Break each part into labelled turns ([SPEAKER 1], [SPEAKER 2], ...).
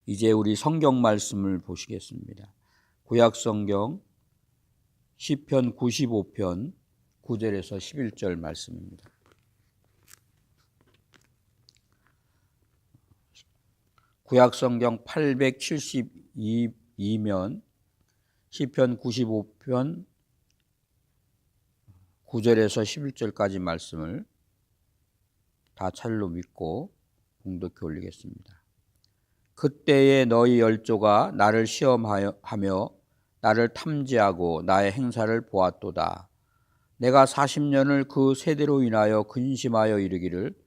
[SPEAKER 1] 이제 우리 성경 말씀을 보시겠습니다. 구약 성경 시편 95편 9절에서 11절 말씀입니다. 구약 성경 872면 시편 95편 9절에서 11절까지 말씀을 다 찰로 믿고 봉독해 올리겠습니다. 그때에 너희 열조가 나를 시험하며 나를 탐지하고 나의 행사를 보았도다. 내가 40년을 그 세대로 인하여 근심하여 이르기를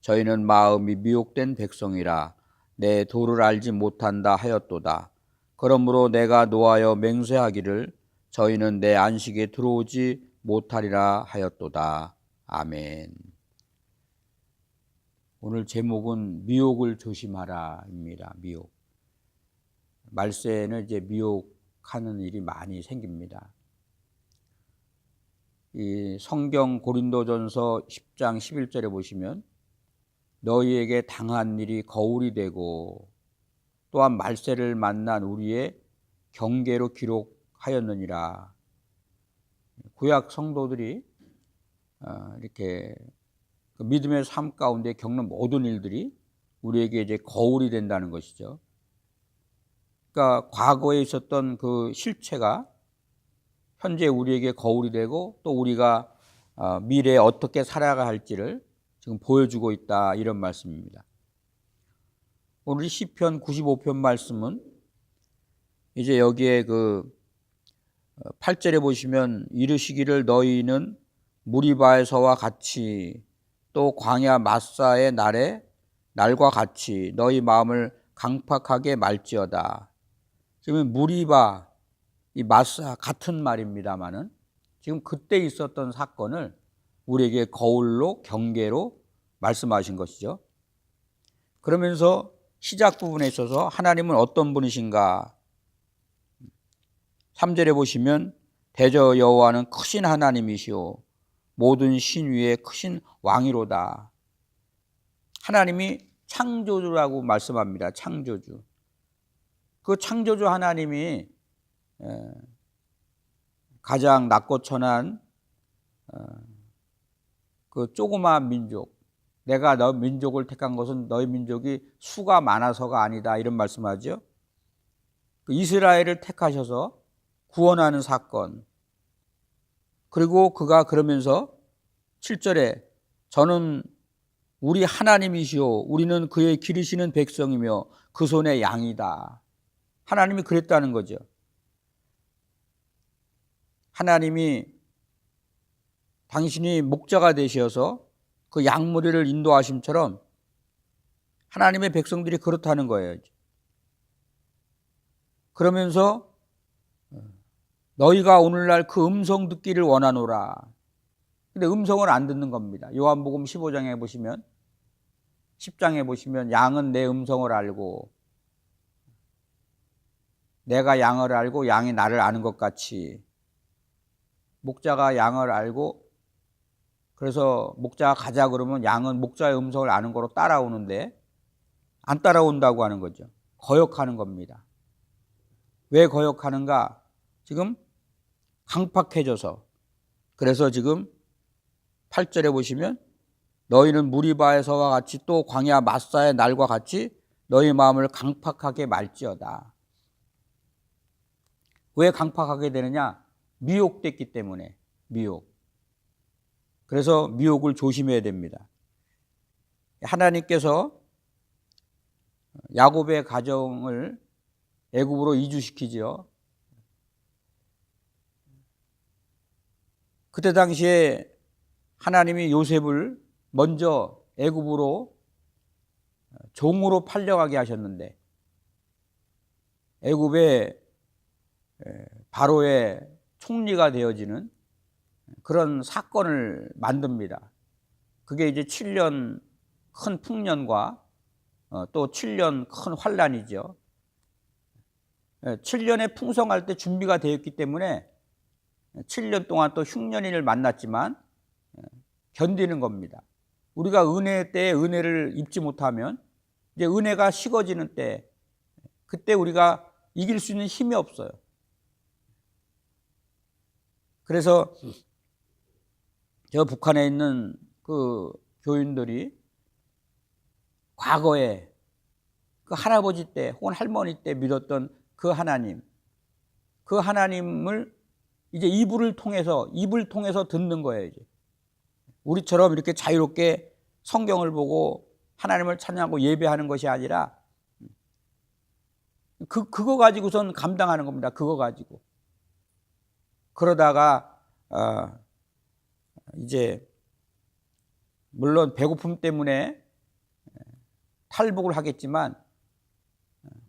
[SPEAKER 1] 저희는 마음이 미혹된 백성이라 내 도를 알지 못한다 하였도다. 그러므로 내가 노하여 맹세하기를 저희는 내 안식에 들어오지 못하리라 하였도다. 아멘. 오늘 제목은 미혹을 조심하라입니다. 미혹. 말세에는 이제 미혹하는 일이 많이 생깁니다. 이 성경 고린도전서 10장 11절에 보시면 너희에게 당한 일이 거울이 되고 또한 말세를 만난 우리의 경계로 기록하였느니라. 구약 성도들이 이렇게 믿음의 삶 가운데 겪는 모든 일들이 우리에게 이제 거울이 된다는 것이죠. 그러니까 과거에 있었던 그 실체가 현재 우리에게 거울이 되고 또 우리가 미래에 어떻게 살아가야 할지를 지금 보여주고 있다, 이런 말씀입니다. 오늘 시편 95편 말씀은 이제 여기에 그 8절에 보시면 이르시기를 너희는 무리바에서와 같이 또 광야 마사의 날과 같이 너희 마음을 강팍하게 말지어다. 지금 무리바, 이 마사 같은 말입니다만은 지금 그때 있었던 사건을 우리에게 거울로 경계로 말씀하신 것이죠. 그러면서 시작 부분에 있어서 하나님은 어떤 분이신가? 3절에 보시면 대저 여호와는 크신 하나님이시오 모든 신 위에 크신 왕이로다. 하나님이 창조주라고 말씀합니다. 창조주. 그 창조주 하나님이 가장 낮고 천한 그 조그마한 민족, 내가 너 민족을 택한 것은 너희 민족이 수가 많아서가 아니다, 이런 말씀하죠. 그 이스라엘을 택하셔서 구원하는 사건, 그리고 그가 그러면서 7절에 저는 우리 하나님이시오 우리는 그의 기르시는 백성이며 그 손의 양이다. 하나님이 그랬다는 거죠. 하나님이 당신이 목자가 되셔서 그 양무리를 인도하심처럼 하나님의 백성들이 그렇다는 거예요. 그러면서 너희가 오늘날 그 음성 듣기를 원하노라. 근데 음성을 안 듣는 겁니다. 요한복음 15장에 보시면 10장에 보시면 양은 내 음성을 알고 내가 양을 알고 양이 나를 아는 것 같이 목자가 양을 알고 그래서 목자가 가자 그러면 양은 목자의 음성을 아는 거로 따라오는데 안 따라온다고 하는 거죠. 거역하는 겁니다. 왜 거역하는가? 지금 강팍해져서. 그래서 지금 8절에 보시면 너희는 무리바에서와 같이 또 광야 마사의 날과 같이 너희 마음을 강팍하게 말지어다. 왜 강팍하게 되느냐? 미혹됐기 때문에. 미혹. 그래서 미혹을 조심해야 됩니다. 하나님께서 야곱의 가정을 애굽으로 이주시키지요. 그때 당시에 하나님이 요셉을 먼저 애굽으로 종으로 팔려가게 하셨는데 애굽의 바로의 총리가 되어지는 그런 사건을 만듭니다. 그게 이제 7년 큰 풍년과 또 7년 큰 환란이죠. 7년에 풍성할 때 준비가 되었기 때문에 7년 동안 또 흉년을 만났지만 견디는 겁니다. 우리가 은혜 때에 은혜를 입지 못하면 이제 은혜가 식어지는 때 그때 우리가 이길 수 있는 힘이 없어요. 그래서 저 북한에 있는 그 교인들이 과거에 그 할아버지 때 혹은 할머니 때 믿었던 그 하나님을 이제 입을 통해서 듣는 거예요. 이제 우리처럼 이렇게 자유롭게 성경을 보고 하나님을 찬양하고 예배하는 것이 아니라 그거 가지고선 감당하는 겁니다. 그거 가지고. 그러다가 이제 물론 배고픔 때문에 탈북을 하겠지만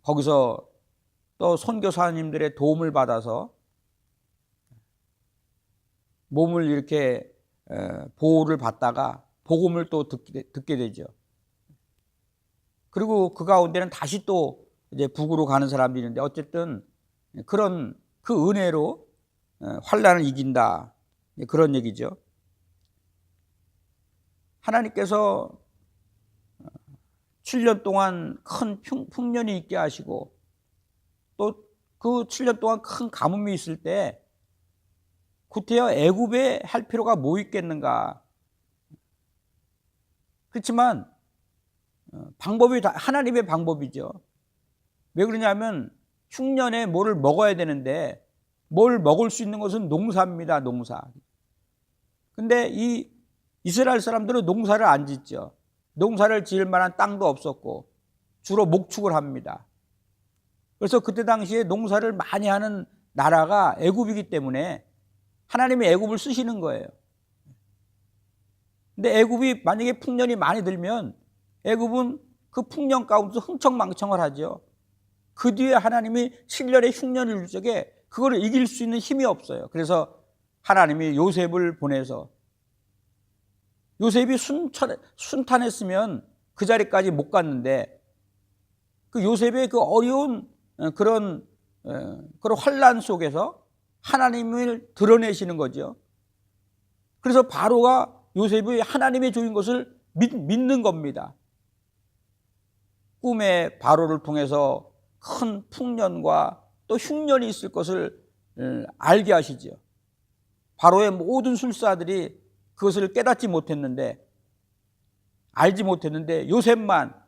[SPEAKER 1] 거기서 또 선교사님들의 도움을 받아서 몸을 이렇게 보호를 받다가 복음을 또 듣게 되죠. 그리고 그 가운데는 다시 또 이제 북으로 가는 사람들이 있는데 어쨌든 그런 그 은혜로 환난을 이긴다, 그런 얘기죠. 하나님께서 7년 동안 큰 풍년이 있게 하시고 또 그 7년 동안 큰 가뭄이 있을 때 구태여 애굽에 할 필요가 뭐 있겠는가. 그렇지만 방법이 다 하나님의 방법이죠. 왜 그러냐면 흉년에 뭐를 먹어야 되는데 뭘 먹을 수 있는 것은 농사입니다. 농사. 근데 이 이스라엘 사람들은 농사를 안 짓죠. 농사를 지을 만한 땅도 없었고 주로 목축을 합니다. 그래서 그때 당시에 농사를 많이 하는 나라가 애굽이기 때문에 하나님이 애굽을 쓰시는 거예요. 근데 애굽이 만약에 풍년이 많이 들면 애굽은 그 풍년 가운데서 흥청망청을 하죠. 그 뒤에 하나님이 7년의 흉년을 줄 적에 그걸 이길 수 있는 힘이 없어요. 그래서 하나님이 요셉을 보내서 요셉이 순탄했으면 그 자리까지 못 갔는데 그 요셉의 그 어려운 그런 환난 속에서 하나님을 드러내시는 거죠. 그래서 바로가 요셉이 하나님의 종인 것을 믿는 겁니다. 꿈에 바로를 통해서 큰 풍년과 또 흉년이 있을 것을 알게 하시죠. 바로의 모든 술사들이 그것을 깨닫지 못했는데, 알지 못했는데 요셉만,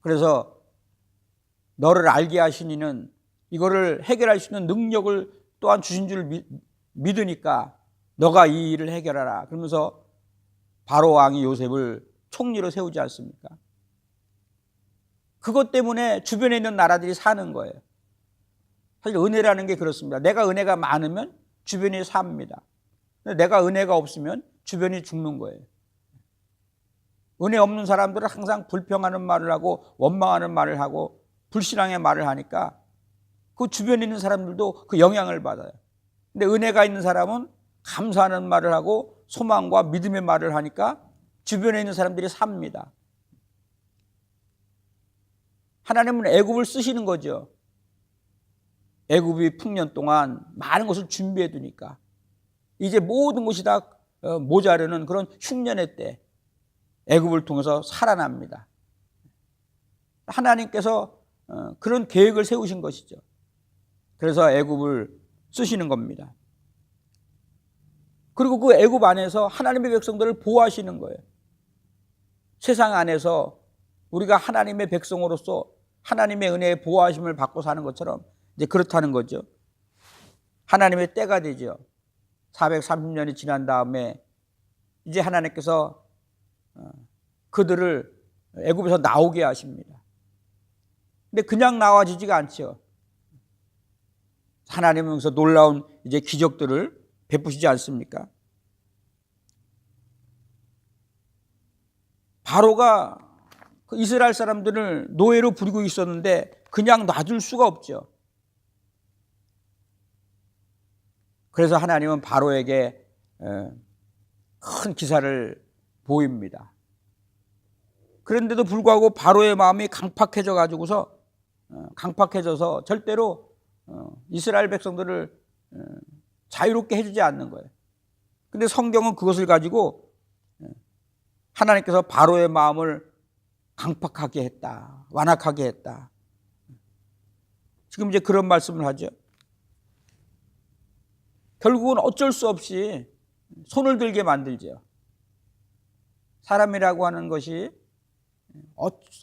[SPEAKER 1] 그래서 너를 알게 하신 이는 이거를 해결할 수 있는 능력을 또한 주신 줄 믿으니까 너가 이 일을 해결하라. 그러면서 바로 왕이 요셉을 총리로 세우지 않습니까? 그것 때문에 주변에 있는 나라들이 사는 거예요. 사실 은혜라는 게 그렇습니다. 내가 은혜가 많으면 주변이 삽니다. 내가 은혜가 없으면 주변이 죽는 거예요. 은혜 없는 사람들은 항상 불평하는 말을 하고 원망하는 말을 하고 불신앙의 말을 하니까 그 주변에 있는 사람들도 그 영향을 받아요. 근데 은혜가 있는 사람은 감사하는 말을 하고 소망과 믿음의 말을 하니까 주변에 있는 사람들이 삽니다. 하나님은 애굽을 쓰시는 거죠. 애굽이 풍년 동안 많은 것을 준비해 두니까 이제 모든 것이 다 모자르는 그런 흉년의 때 애굽을 통해서 살아납니다. 하나님께서 그런 계획을 세우신 것이죠. 그래서 애굽을 쓰시는 겁니다. 그리고 그 애굽 안에서 하나님의 백성들을 보호하시는 거예요. 세상 안에서 우리가 하나님의 백성으로서 하나님의 은혜의 보호하심을 받고 사는 것처럼 이제 그렇다는 거죠. 하나님의 때가 되죠. 430년이 지난 다음에 이제 하나님께서 그들을 애굽에서 나오게 하십니다. 근데 그냥 나와지지가 않죠. 하나님은 여기서 놀라운 이제 기적들을 베푸시지 않습니까? 바로가 그 이스라엘 사람들을 노예로 부리고 있었는데 그냥 놔둘 수가 없죠. 그래서 하나님은 바로에게 큰 기사를 보입니다. 그런데도 불구하고 바로의 마음이 강팍해져서 절대로 이스라엘 백성들을 자유롭게 해주지 않는 거예요. 근데 성경은 그것을 가지고 하나님께서 바로의 마음을 강팍하게 했다, 완악하게 했다. 지금 이제 그런 말씀을 하죠. 결국은 어쩔 수 없이 손을 들게 만들죠. 사람이라고 하는 것이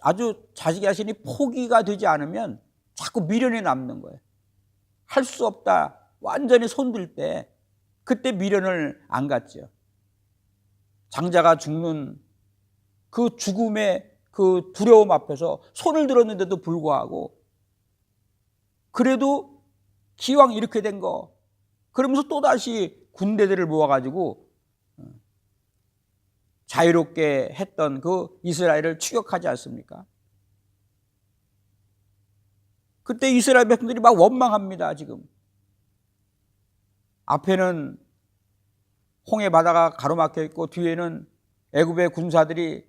[SPEAKER 1] 아주 자기 자신이 포기가 되지 않으면 자꾸 미련이 남는 거예요. 할 수 없다, 완전히 손들 때 그때 미련을 안 갖죠. 장자가 죽는 그 죽음의 그 두려움 앞에서 손을 들었는데도 불구하고 그래도 기왕 이렇게 된 거 그러면서 또다시 군대들을 모아가지고 자유롭게 했던 그 이스라엘을 추격하지 않습니까? 그때 이스라엘 백성들이 막 원망합니다. 지금 앞에는 홍해 바다가 가로막혀 있고 뒤에는 애굽의 군사들이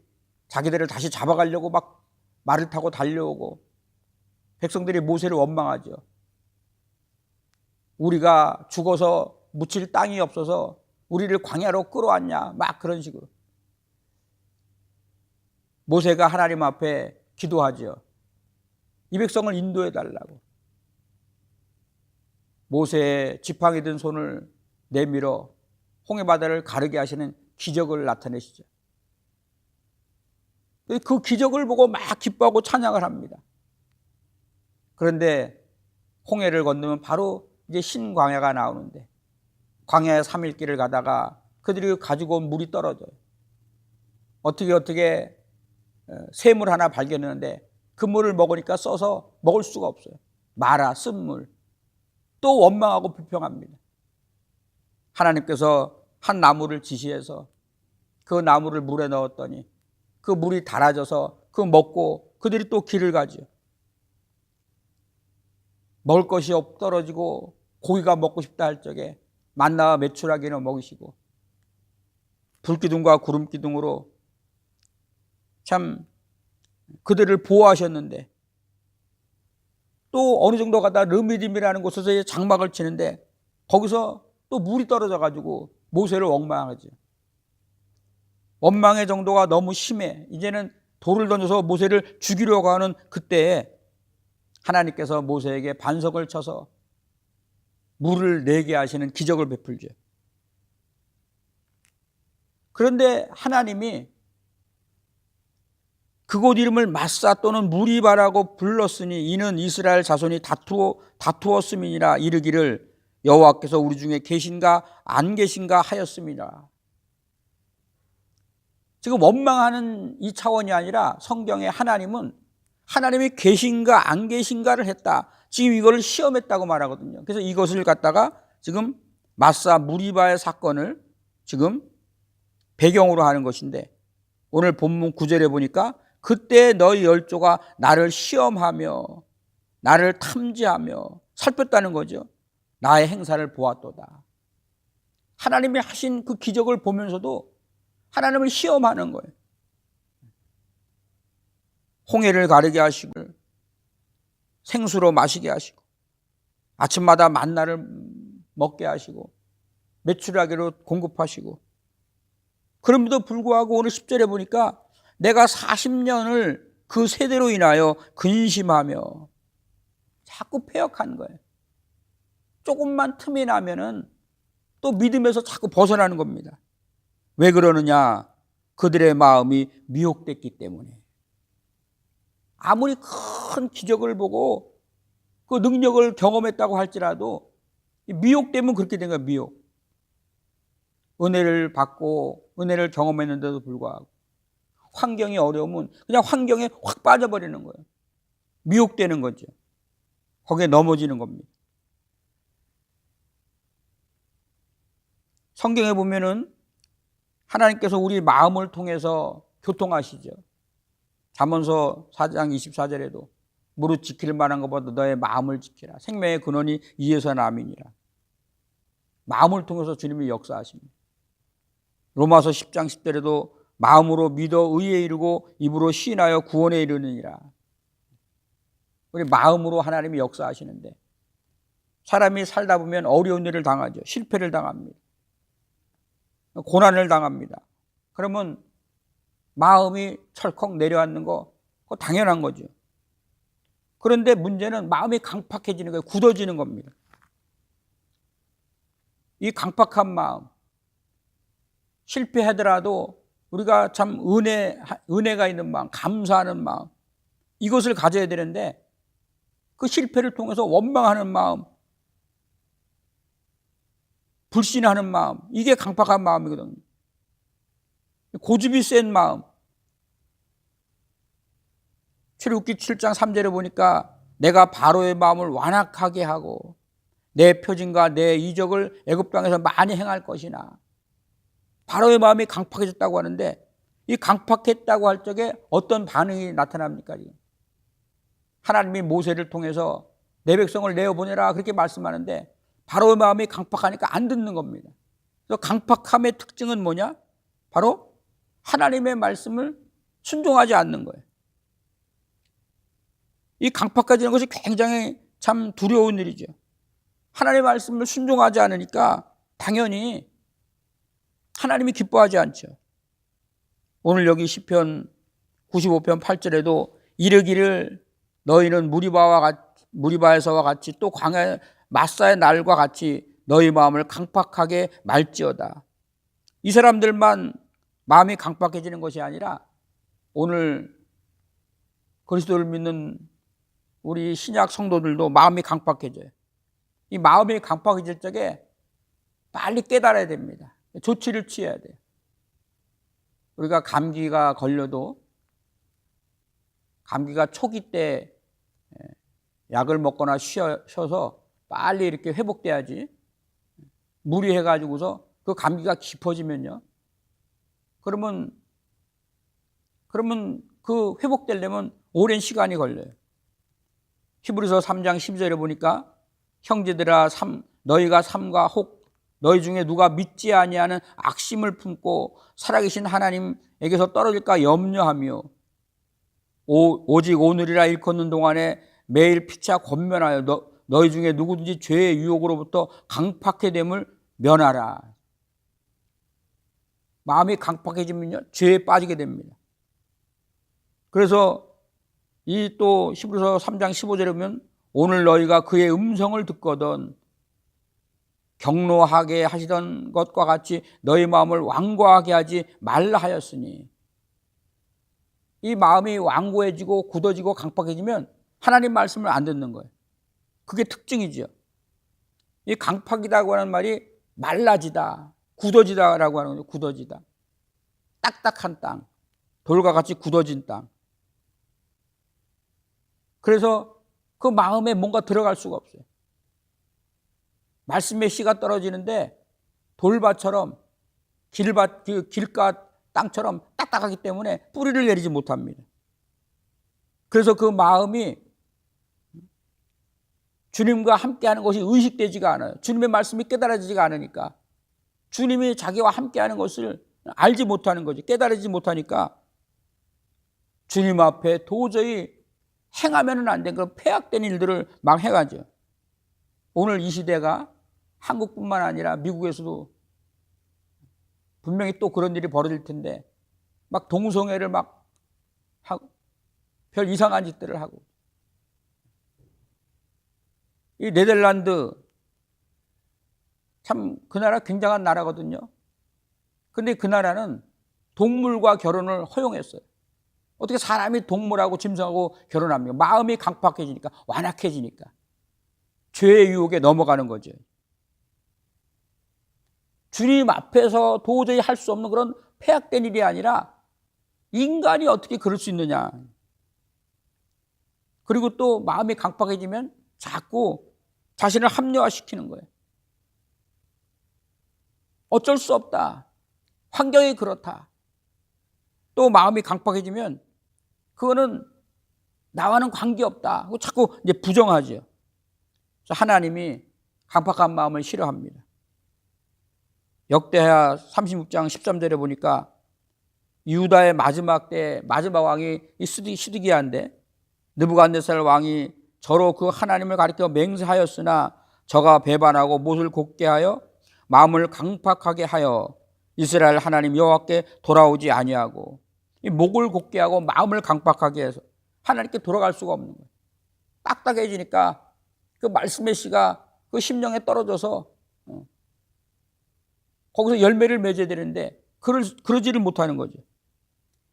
[SPEAKER 1] 자기들을 다시 잡아가려고 막 말을 타고 달려오고 백성들이 모세를 원망하죠. 우리가 죽어서 묻힐 땅이 없어서 우리를 광야로 끌어왔냐, 막 그런 식으로. 모세가 하나님 앞에 기도하죠. 이 백성을 인도해 달라고. 모세의 지팡이 든 손을 내밀어 홍해바다를 가르게 하시는 기적을 나타내시죠. 그 기적을 보고 막 기뻐하고 찬양을 합니다. 그런데 홍해를 건너면 바로 이제 신광야가 나오는데 광야의 3일 길을 가다가 그들이 가지고 온 물이 떨어져요. 어떻게 샘물 하나 발견했는데 그 물을 먹으니까 써서 먹을 수가 없어요. 마라, 쓴물. 또 원망하고 불평합니다. 하나님께서 한 나무를 지시해서 그 나무를 물에 넣었더니 그 물이 달아져서 그거 먹고 그들이 또 길을 가죠. 먹을 것이 떨어지고 고기가 먹고 싶다 할 적에 만나와 메추라기는 먹이시고 불기둥과 구름기둥으로 참 그들을 보호하셨는데 또 어느 정도 가다 르미딤이라는 곳에서 장막을 치는데 거기서 또 물이 떨어져 가지고 모세를 원망하죠. 원망의 정도가 너무 심해. 이제는 돌을 던져서 모세를 죽이려고 하는 그때에 하나님께서 모세에게 반석을 쳐서 물을 내게 하시는 기적을 베풀죠. 그런데 하나님이 그곳 이름을 마사 또는 무리바라고 불렀으니 이는 이스라엘 자손이 다투었음이니라 이르기를 여호와께서 우리 중에 계신가 안 계신가 하였음이라. 지금 원망하는 이 차원이 아니라 성경에 하나님은 하나님이 계신가 안 계신가를 했다. 지금 이거를 시험했다고 말하거든요. 그래서 이것을 갖다가 지금 마사 무리바의 사건을 지금 배경으로 하는 것인데 오늘 본문 9절에 보니까 그때 너희 열조가 나를 시험하며 나를 탐지하며 살폈다는 거죠. 나의 행사를 보았도다. 하나님이 하신 그 기적을 보면서도 하나님을 시험하는 거예요. 홍해를 가르게 하시고 생수로 마시게 하시고 아침마다 만나를 먹게 하시고 메추라기로 공급하시고 그럼에도 불구하고 오늘 10절에 보니까 내가 40년을 그 세대로 인하여 근심하며 자꾸 패역한 거예요. 조금만 틈이 나면은 또 믿음에서 자꾸 벗어나는 겁니다. 왜 그러느냐? 그들의 마음이 미혹됐기 때문에. 아무리 큰 기적을 보고 그 능력을 경험했다고 할지라도 미혹되면 그렇게 된 거예요. 미혹. 은혜를 받고 은혜를 경험했는데도 불구하고 환경이 어려우면 그냥 환경에 확 빠져버리는 거예요. 미혹되는 거죠. 거기에 넘어지는 겁니다. 성경에 보면은 하나님께서 우리 마음을 통해서 교통하시죠. 잠언서 4장 24절에도 무릇 지킬 만한 것보다 너의 마음을 지키라. 생명의 근원이 이에서 남이니라. 마음을 통해서 주님이 역사하십니다. 로마서 10장 10절에도 마음으로 믿어 의에 이르고 입으로 시인하여 구원에 이르느니라. 우리 마음으로 하나님이 역사하시는데 사람이 살다 보면 어려운 일을 당하죠. 실패를 당합니다. 고난을 당합니다. 그러면 마음이 철컥 내려앉는 거 그거 당연한 거죠. 그런데 문제는 마음이 강팍해지는 거예요. 굳어지는 겁니다. 이 강팍한 마음, 실패하더라도 우리가 참 은혜가 있는 마음, 감사하는 마음, 이것을 가져야 되는데 그 실패를 통해서 원망하는 마음, 불신하는 마음, 이게 강팍한 마음이거든요. 고집이 센 마음. 출애굽기 7장 3절에 보니까 내가 바로의 마음을 완악하게 하고 내 표징과 내 이적을 애굽 땅에서 많이 행할 것이나, 바로의 마음이 강팍해졌다고 하는데 이 강팍했다고 할 적에 어떤 반응이 나타납니까? 하나님이 모세를 통해서 내 백성을 내어보내라 그렇게 말씀하는데 바로의 마음이 강팍하니까 안 듣는 겁니다. 그래서 강팍함의 특징은 뭐냐? 바로 하나님의 말씀을 순종하지 않는 거예요. 이 강팍해지는 것이 굉장히 참 두려운 일이죠. 하나님의 말씀을 순종하지 않으니까 당연히 하나님이 기뻐하지 않죠. 오늘 여기 시편 95편 8절에도 이르기를 너희는 무리바에서와 같이 또 광야 마사의 날과 같이 너희 마음을 강팍하게 말지어다. 이 사람들만 마음이 강팍해지는 것이 아니라 오늘 그리스도를 믿는 우리 신약 성도들도 마음이 강팍해져요. 이 마음이 강팍해질 적에 빨리 깨달아야 됩니다. 조치를 취해야 돼요. 우리가 감기가 걸려도 감기가 초기 때 약을 먹거나 쉬어서 빨리 이렇게 회복돼야지, 무리해가지고서 그 감기가 깊어지면요, 그러면 그 회복되려면 오랜 시간이 걸려요. 히브리서 3장 12절에 보니까 형제들아 너희가 삼가 혹 너희 중에 누가 믿지 아니하는 악심을 품고 살아계신 하나님에게서 떨어질까 염려하며 오직 오늘이라 일컫는 동안에 매일 피차 권면하여 너희 중에 누구든지 죄의 유혹으로부터 강팍해 됨을 면하라. 마음이 강팍해지면요 죄에 빠지게 됩니다. 그래서 이 또 히브리서 3장 15절에 보면 오늘 너희가 그의 음성을 듣거든 경노하게 하시던 것과 같이 너희 마음을 완고하게 하지 말라 하였으니, 이 마음이 완고해지고 굳어지고 강팍해지면 하나님 말씀을 안 듣는 거예요. 그게 특징이죠. 이 강팍이라고 하는 말이 말라지다, 굳어지다라고 하는 거죠. 굳어지다. 딱딱한 땅, 돌과 같이 굳어진 땅. 그래서 그 마음에 뭔가 들어갈 수가 없어요. 말씀의 씨가 떨어지는데 돌밭처럼 길가 땅처럼 딱딱하기 때문에 뿌리를 내리지 못합니다. 그래서 그 마음이 주님과 함께하는 것이 의식되지가 않아요. 주님의 말씀이 깨달아지지가 않으니까, 주님이 자기와 함께하는 것을 알지 못하는 거지, 깨달아지지 못하니까 주님 앞에 도저히 행하면 안 되는 그런 폐악된 일들을 막 해가죠. 오늘 이 시대가 한국뿐만 아니라 미국에서도 분명히 또 그런 일이 벌어질 텐데 막 동성애를 막 하고 별 이상한 짓들을 하고, 이 네덜란드 참 그 나라 굉장한 나라거든요. 근데 그 나라는 동물과 결혼을 허용했어요. 어떻게 사람이 동물하고 짐승하고 결혼합니까? 마음이 강팍해지니까, 완악해지니까 죄의 유혹에 넘어가는 거죠. 주님 앞에서 도저히 할 수 없는 그런 폐악된 일이 아니라 인간이 어떻게 그럴 수 있느냐. 그리고 또 마음이 강팍해지면 자꾸 자신을 합리화시키는 거예요. 어쩔 수 없다, 환경이 그렇다. 또 마음이 강팍해지면 그거는 나와는 관계없다 하고 자꾸 이제 부정하죠. 하나님이 강팍한 마음을 싫어합니다. 역대하 36장 13절에 보니까 유다의 마지막 왕이 시드기야인데, 느부갓네살 왕이 저로 그 하나님을 가리켜 맹세하였으나 저가 배반하고 못을 곧게 하여 마음을 강팍하게 하여 이스라엘 하나님 여호와께 돌아오지 아니하고, 이 목을 곧게 하고 마음을 강팍하게 해서 하나님께 돌아갈 수가 없는 거예요. 딱딱해지니까 그 말씀의 씨가 그 심령에 떨어져서 거기서 열매를 맺어야 되는데 그러지를 못하는 거죠.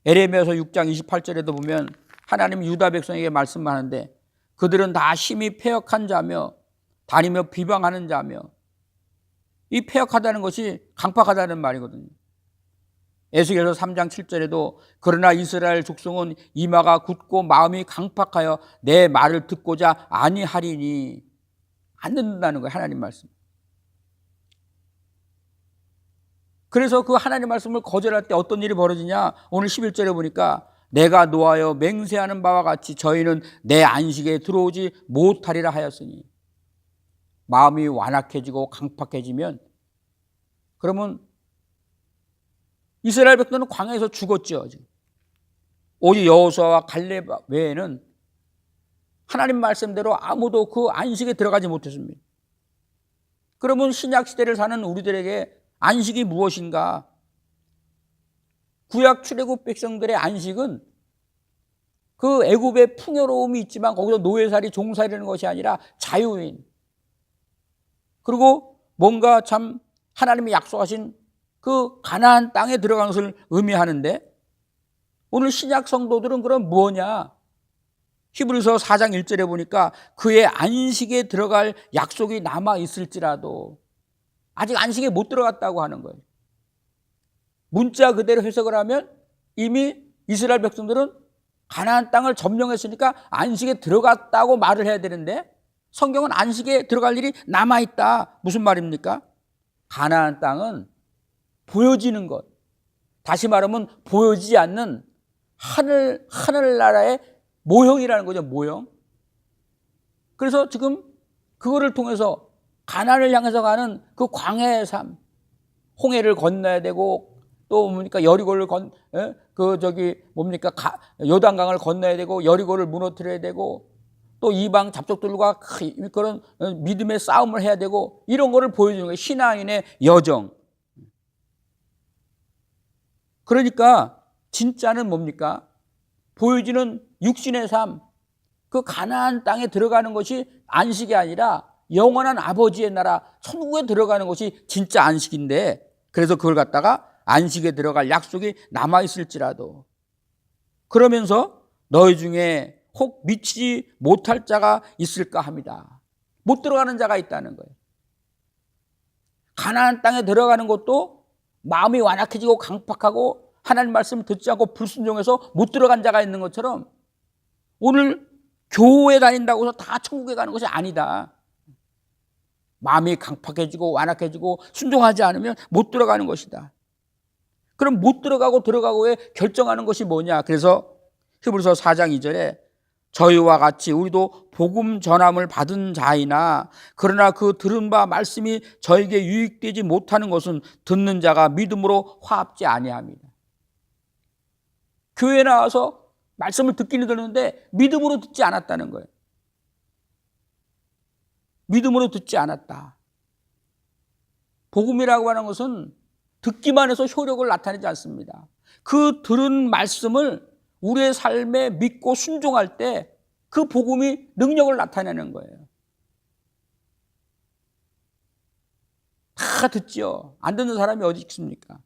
[SPEAKER 1] 에레미야서 6장 28절에도 보면 하나님이 유다 백성에게 말씀하는데 그들은 다 심히 패역한 자며 다니며 비방하는 자며, 이 패역하다는 것이 강팍하다는 말이거든요. 에스겔서 3장 7절에도 그러나 이스라엘 족속은 이마가 굳고 마음이 강팍하여 내 말을 듣고자 아니하리니, 안 듣는다는 거예요. 하나님 말씀. 그래서 그 하나님 말씀을 거절할 때 어떤 일이 벌어지냐, 오늘 11절에 보니까 내가 노하여 맹세하는 바와 같이 저희는 내 안식에 들어오지 못하리라 하였으니, 마음이 완악해지고 강팍해지면 그러면 이스라엘 백성은 광야에서 죽었죠. 오직 여호수아와 갈렙 외에는 하나님 말씀대로 아무도 그 안식에 들어가지 못했습니다. 그러면 신약 시대를 사는 우리들에게 안식이 무엇인가? 구약 출애굽 백성들의 안식은 그 애굽의 풍요로움이 있지만 거기서 노예살이 종살이라는 것이 아니라 자유인, 그리고 뭔가 참 하나님이 약속하신 그 가나안 땅에 들어가는 것을 의미하는데, 오늘 신약 성도들은 그럼 뭐냐? 히브리서 4장 1절에 보니까 그의 안식에 들어갈 약속이 남아 있을지라도 아직 안식에 못 들어갔다고 하는 거예요. 문자 그대로 해석을 하면 이미 이스라엘 백성들은 가나안 땅을 점령했으니까 안식에 들어갔다고 말을 해야 되는데, 성경은 안식에 들어갈 일이 남아있다. 무슨 말입니까? 가나안 땅은 보여지는 것, 다시 말하면 보여지지 않는 하늘나라의 모형이라는 거죠. 모형. 그래서 지금 그거를 통해서 가나안을 향해서 가는 그 광야의 삶, 홍해를 건너야 되고, 또 뭡니까 여리고를 요단강을 건너야 되고, 여리고를 무너뜨려야 되고, 또 이방 잡족들과 그런 믿음의 싸움을 해야 되고, 이런 거를 보여주는 거예요. 신앙인의 여정. 그러니까 진짜는 뭡니까? 보여지는 육신의 삶, 그 가나안 땅에 들어가는 것이 안식이 아니라 영원한 아버지의 나라 천국에 들어가는 것이 진짜 안식인데, 그래서 그걸 갖다가 안식에 들어갈 약속이 남아있을지라도, 그러면서 너희 중에 혹 미치지 못할 자가 있을까 합니다. 못 들어가는 자가 있다는 거예요. 가나안 땅에 들어가는 것도 마음이 완악해지고 강팍하고 하나님 말씀을 듣지 않고 불순종해서 못 들어간 자가 있는 것처럼, 오늘 교회 다닌다고 해서 다 천국에 가는 것이 아니다. 마음이 강팍해지고 완악해지고 순종하지 않으면 못 들어가는 것이다. 그럼 못 들어가고 들어가고에 결정하는 것이 뭐냐? 그래서 히브리서 4장 2절에 저희와 같이 우리도 복음 전함을 받은 자이나 그러나 그 들은 바 말씀이 저에게 유익되지 못하는 것은 듣는 자가 믿음으로 화합지 아니합니다. 교회에 나와서 말씀을 듣기는 듣는데 믿음으로 듣지 않았다는 거예요. 믿음으로 듣지 않았다. 복음이라고 하는 것은 듣기만 해서 효력을 나타내지 않습니다. 그 들은 말씀을 우리의 삶에 믿고 순종할 때 그 복음이 능력을 나타내는 거예요. 다 듣죠. 안 듣는 사람이 어디 있습니까?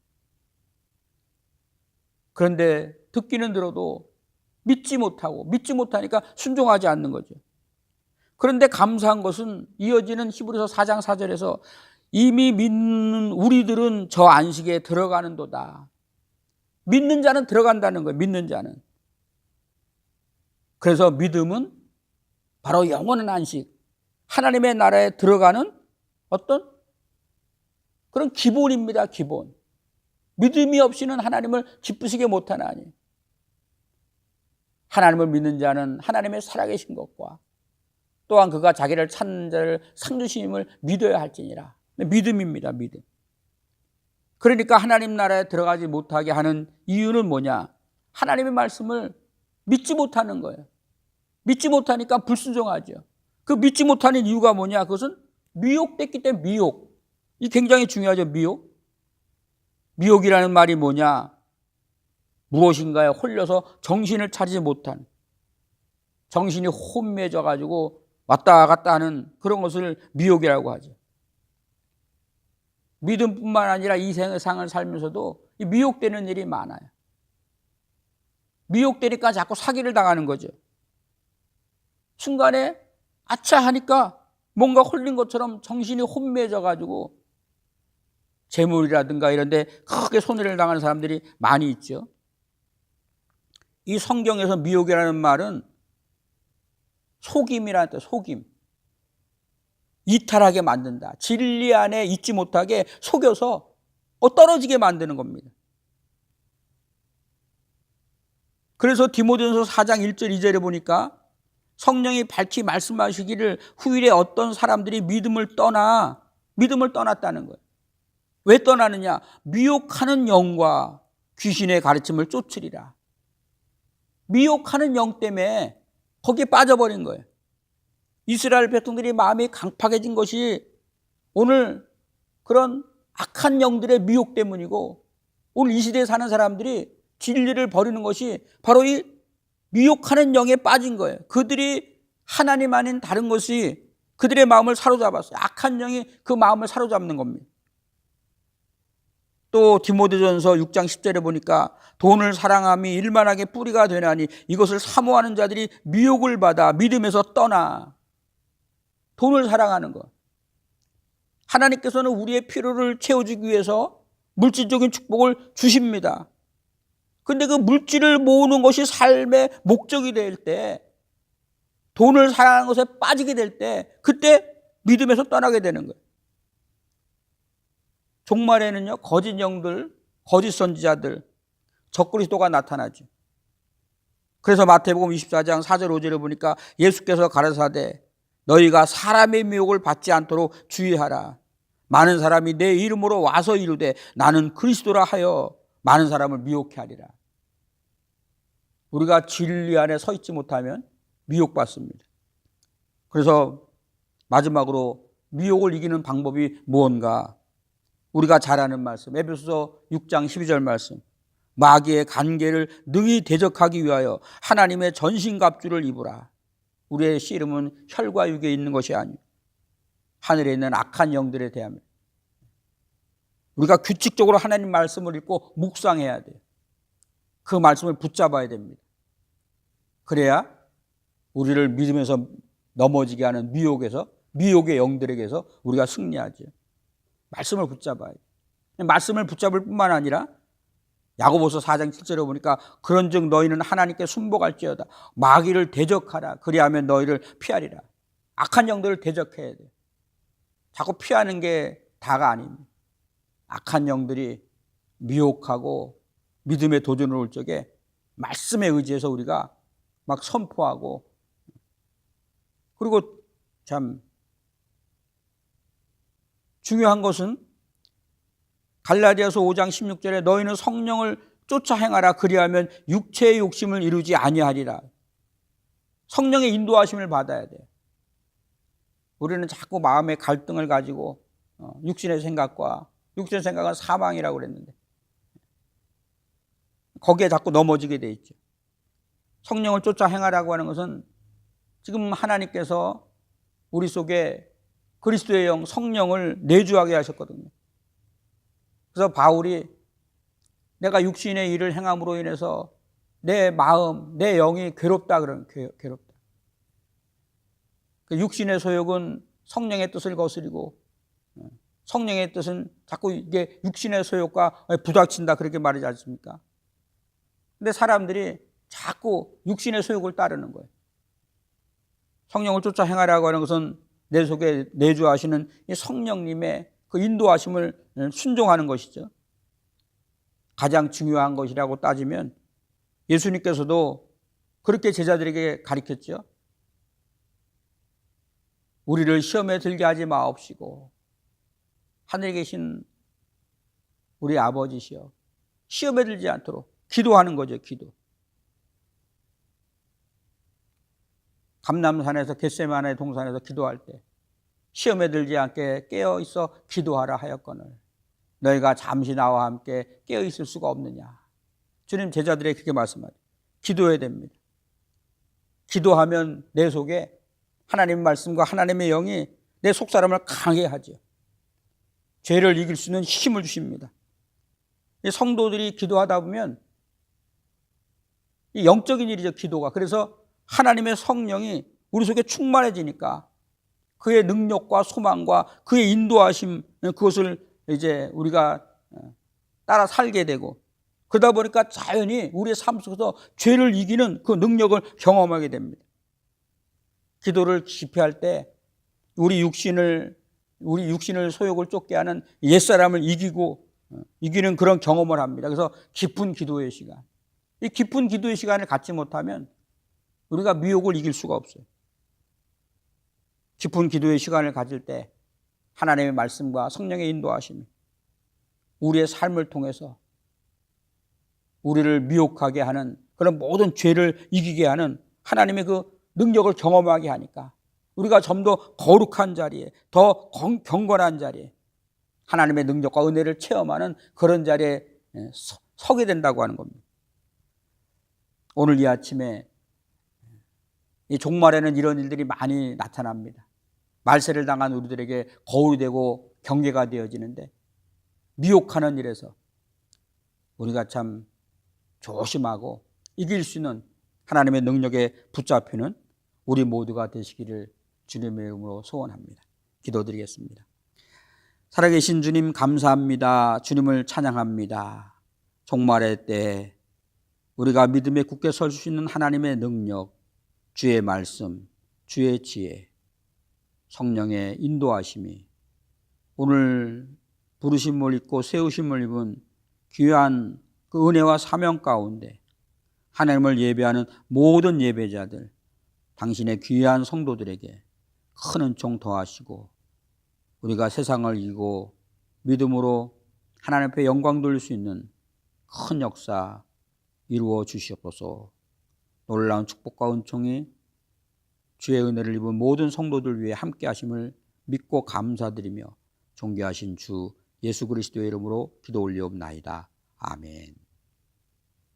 [SPEAKER 1] 그런데 듣기는 들어도 믿지 못하니까 순종하지 않는 거죠. 그런데 감사한 것은 이어지는 히브리서 4장 4절에서 이미 믿는 우리들은 저 안식에 들어가는도다. 믿는 자는 들어간다는 거예요. 믿는 자는. 그래서 믿음은 바로 영원한 안식, 하나님의 나라에 들어가는 어떤 그런 기본입니다. 기본. 믿음이 없이는 하나님을 기쁘시게 못하나니, 하나님을 믿는 자는 하나님의 살아계신 것과 또한 그가 자기를 찾는 자를 상 주심을 믿어야 할지니라. 믿음입니다. 믿음. 그러니까 하나님 나라에 들어가지 못하게 하는 이유는 뭐냐? 하나님의 말씀을 믿지 못하는 거예요. 믿지 못하니까 불순종하죠. 그 믿지 못하는 이유가 뭐냐? 그것은 미혹됐기 때문에. 미혹. 이 굉장히 중요하죠. 미혹. 미혹이라는 말이 뭐냐? 무엇인가에 홀려서 정신을 차리지 못한, 정신이 혼미해져 가지고 왔다 갔다 하는 그런 것을 미혹이라고 하죠. 믿음뿐만 아니라 이 세상을 살면서도 미혹되는 일이 많아요. 미혹되니까 자꾸 사기를 당하는 거죠. 순간에 아차 하니까 뭔가 홀린 것처럼 정신이 혼미해져 가지고 재물이라든가 이런 데 크게 손해를 당하는 사람들이 많이 있죠. 이 성경에서 미혹이라는 말은 속임이라는 뜻, 속임. 이탈하게 만든다. 진리 안에 있지 못하게 속여서 떨어지게 만드는 겁니다. 그래서 디모데전서 4장 1절 2절에 보니까 성령이 밝히 말씀하시기를 후일에 어떤 사람들이 믿음을 떠났다는 거예요. 왜 떠나느냐? 미혹하는 영과 귀신의 가르침을 쫓으리라. 미혹하는 영 때문에 거기에 빠져버린 거예요. 이스라엘 백성들이 마음이 강팍해진 것이 오늘 그런 악한 영들의 미혹 때문이고, 오늘 이 시대에 사는 사람들이 진리를 버리는 것이 바로 이 미혹하는 영에 빠진 거예요. 그들이 하나님 아닌 다른 것이 그들의 마음을 사로잡았어요. 악한 영이 그 마음을 사로잡는 겁니다. 또 디모데전서 6장 10절에 보니까 돈을 사랑함이 일만하게 뿌리가 되나니 이것을 사모하는 자들이 미혹을 받아 믿음에서 떠나. 돈을 사랑하는 것. 하나님께서는 우리의 필요를 채워주기 위해서 물질적인 축복을 주십니다. 그런데 그 물질을 모으는 것이 삶의 목적이 될 때, 돈을 사랑하는 것에 빠지게 될 때, 그때 믿음에서 떠나게 되는 거예요. 종말에는요, 거짓 영들, 거짓 선지자들, 적그리스도가 나타나죠. 그래서 마태복음 24장 4절 5절에 보니까 예수께서 가라사대 너희가 사람의 미혹을 받지 않도록 주의하라. 많은 사람이 내 이름으로 와서 이르되 나는 그리스도라 하여 많은 사람을 미혹해 하리라. 우리가 진리 안에 서 있지 못하면 미혹받습니다. 그래서 마지막으로 미혹을 이기는 방법이 무언가? 우리가 잘 아는 말씀, 에베소서 6장 12절 말씀. 마귀의 간계를 능히 대적하기 위하여 하나님의 전신갑주를 입으라. 우리의 씨름은 혈과 육에 있는 것이 아니요 하늘에 있는 악한 영들에 대하며. 우리가 규칙적으로 하나님 말씀을 읽고 묵상해야 돼요. 그 말씀을 붙잡아야 됩니다. 그래야 우리를 믿음에서 넘어지게 하는 미혹의 영들에게서 우리가 승리하죠. 말씀을 붙잡아야 돼요. 말씀을 붙잡을 뿐만 아니라 야고보서 4장 7절에 보니까 그런즉 너희는 하나님께 순복할지어다. 마귀를 대적하라. 그리하면 너희를 피하리라. 악한 영들을 대적해야 돼요. 자꾸 피하는 게 다가 아닙니다. 악한 영들이 미혹하고 믿음의 도전을 올 적에 말씀에 의지해서 우리가 막 선포하고, 그리고 참 중요한 것은 갈라디아서 5장 16절에 너희는 성령을 쫓아 행하라. 그리하면 육체의 욕심을 이루지 아니하리라. 성령의 인도하심을 받아야 돼요. 우리는 자꾸 마음의 갈등을 가지고 육신의 생각은 사망이라고 그랬는데 거기에 자꾸 넘어지게 돼 있죠. 성령을 쫓아 행하라고 하는 것은 지금 하나님께서 우리 속에 그리스도의 영, 성령을 내주하게 하셨거든요. 그래서 바울이 내가 육신의 일을 행함으로 인해서 내 마음, 내 영이 괴롭다 그러면 괴롭다. 그 육신의 소욕은 성령의 뜻을 거스리고 성령의 뜻은 자꾸 이게 육신의 소욕과 부닥친다 그렇게 말하지 않습니까? 근데 사람들이 자꾸 육신의 소욕을 따르는 거예요. 성령을 쫓아 행하라고 하는 것은 내 속에 내주하시는 이 성령님의 그 인도하심을 순종하는 것이죠. 가장 중요한 것이라고 따지면 예수님께서도 그렇게 제자들에게 가르쳤죠. 우리를 시험에 들게 하지 마옵시고 하늘에 계신 우리 아버지시여 시험에 들지 않도록 기도하는 거죠. 기도. 감람산에서 겟세마네 동산에서 기도할 때 시험에 들지 않게 깨어 있어 기도하라 하였거늘 너희가 잠시 나와 함께 깨어 있을 수가 없느냐. 주님 제자들에게 그렇게 말씀하죠. 기도해야 됩니다. 기도하면 내 속에 하나님의 말씀과 하나님의 영이 내 속사람을 강하게 하죠. 죄를 이길 수 있는 힘을 주십니다. 성도들이 기도하다 보면 영적인 일이죠, 기도가. 그래서 하나님의 성령이 우리 속에 충만해지니까 그의 능력과 소망과 그의 인도하심, 그것을 이제 우리가 따라 살게 되고, 그러다 보니까 자연히 우리의 삶 속에서 죄를 이기는 그 능력을 경험하게 됩니다. 기도를 깊이 할 때 우리 육신을 소욕을 쫓게 하는 옛사람을 이기는 그런 경험을 합니다. 그래서 깊은 기도의 시간. 이 깊은 기도의 시간을 갖지 못하면 우리가 미혹을 이길 수가 없어요. 깊은 기도의 시간을 가질 때 하나님의 말씀과 성령의 인도하심이 우리의 삶을 통해서 우리를 미혹하게 하는 그런 모든 죄를 이기게 하는 하나님의 그 능력을 경험하게 하니까 우리가 좀 더 거룩한 자리에, 더 경건한 자리에 하나님의 능력과 은혜를 체험하는 그런 자리에 서게 된다고 하는 겁니다. 오늘 이 아침에 이 종말에는 이런 일들이 많이 나타납니다. 말세를 당한 우리들에게 거울이 되고 경계가 되어지는데, 미혹하는 일에서 우리가 참 조심하고 이길 수 있는 하나님의 능력에 붙잡히는 우리 모두가 되시기를 주님의 이름으로 소원합니다. 기도드리겠습니다. 살아계신 주님 감사합니다. 주님을 찬양합니다. 종말의 때 우리가 믿음에 굳게 설 수 있는 하나님의 능력, 주의 말씀, 주의 지혜, 성령의 인도하심이 오늘 부르심을 입고 세우심을 입은 귀한 그 은혜와 사명 가운데 하나님을 예배하는 모든 예배자들, 당신의 귀한 성도들에게 큰 은총 더하시고 우리가 세상을 이기고 믿음으로 하나님 앞에 영광 돌릴 수 있는 큰 역사 이루어 주시옵소서. 놀라운 축복과 은총이 주의 은혜를 입은 모든 성도들 위해 함께 하심을 믿고 감사드리며 존귀하신 주 예수 그리스도의 이름으로 기도 올리옵나이다. 아멘.